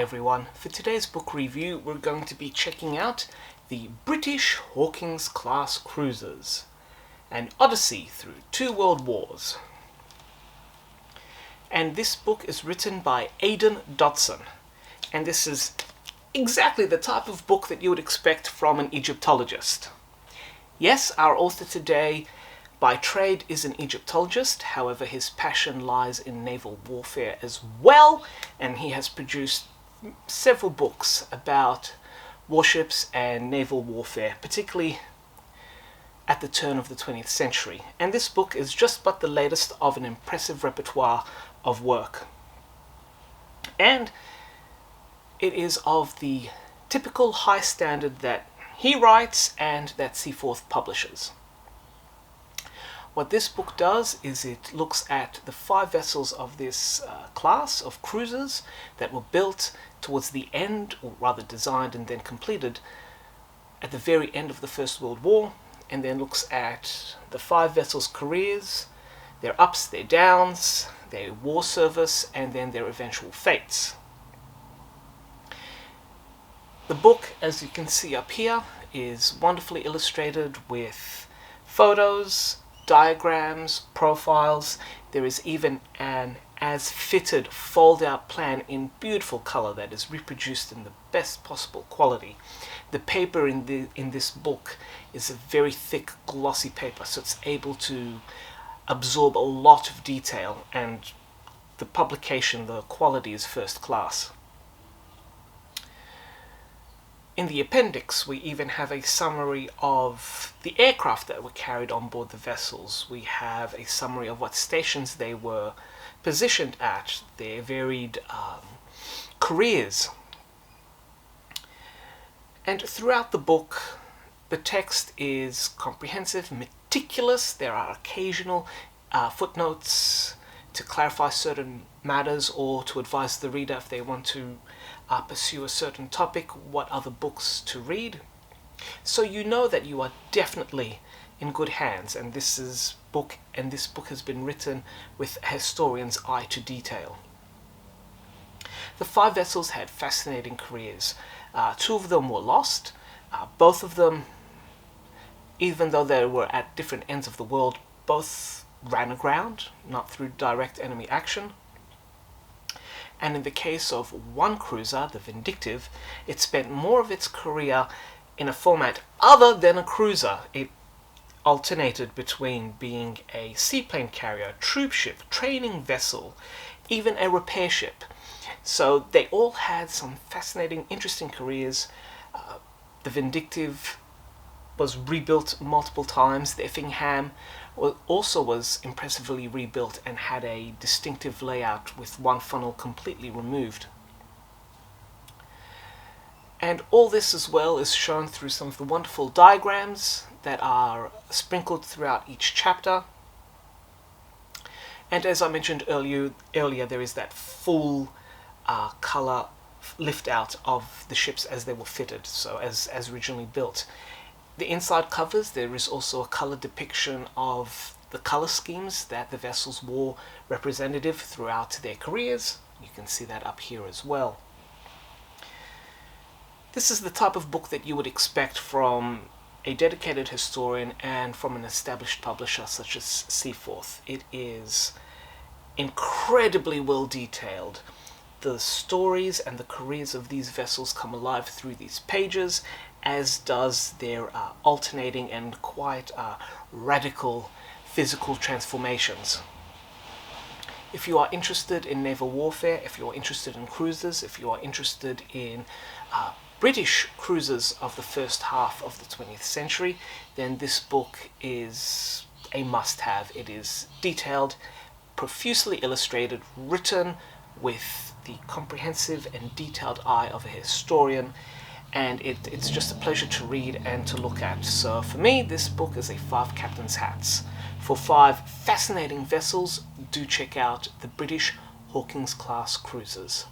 everyone, for today's book review we're going to be checking out the British Hawkins class cruisers, an odyssey through 2 world wars. And this book is written by Aidan Dodson, and this is exactly the type of book that you would expect from an Egyptologist. Yes, our author today by trade is an Egyptologist, however his passion lies in naval warfare as well, and he has produced several books about warships and naval warfare, particularly at the turn of the 20th century. And this book is just but the latest of an impressive repertoire of work. And it is of the typical high standard that he writes and that Seaforth publishes. What this book does is it looks at the 5 vessels of this class of cruisers that were built towards the end, or rather designed and then completed at the very end of the First World War, and then looks at the 5 vessels' careers, their ups, their downs, their war service, and then their eventual fates. The book, as you can see up here, is wonderfully illustrated with photos, diagrams, profiles. There is even an as-fitted fold-out plan in beautiful color that is reproduced in the best possible quality. The paper in this book is a very thick, glossy paper, so it's able to absorb a lot of detail, and the publication, the quality is first class. In the appendix, we even have a summary of the aircraft that were carried on board the vessels. We have a summary of what stations they were positioned at, their varied careers. And throughout the book, the text is comprehensive, meticulous. There are occasional footnotes to clarify certain matters or to advise the reader if they want to pursue a certain topic, what other books to read. So you know that you are definitely in good hands, and this book has been written with a historian's eye to detail. The 5 vessels had fascinating careers. 2 of them were lost. Both of them, even though they were at different ends of the world, both ran aground, not through direct enemy action. And in the case of one cruiser, the Vindictive, it spent more of its career in a format other than a cruiser. It alternated between being a seaplane carrier, troop ship, training vessel, even a repair ship. So they all had some fascinating, interesting careers. The Vindictive was rebuilt multiple times. The Effingham also was impressively rebuilt and had a distinctive layout with one funnel completely removed. And all this as well is shown through some of the wonderful diagrams that are sprinkled throughout each chapter. And as I mentioned earlier, there is that full color lift out of the ships as they were fitted, so as originally built. The inside covers, there is also a color depiction of the color schemes that the vessels wore representative throughout their careers. You can see that up here as well. This is the type of book that you would expect from a dedicated historian and from an established publisher such as Seaforth. It is incredibly well detailed. The stories and the careers of these vessels come alive through these pages, as does their alternating and quite radical physical transformations. If you are interested in naval warfare, if you are interested in cruisers, if you are interested in British cruisers of the first half of the 20th century, then this book is a must-have. It is detailed, profusely illustrated, written with the comprehensive and detailed eye of a historian, and it's just a pleasure to read and to look at. So for me, this book is a 5 captain's hats. For 5 fascinating vessels, do check out the British Hawkins class cruisers.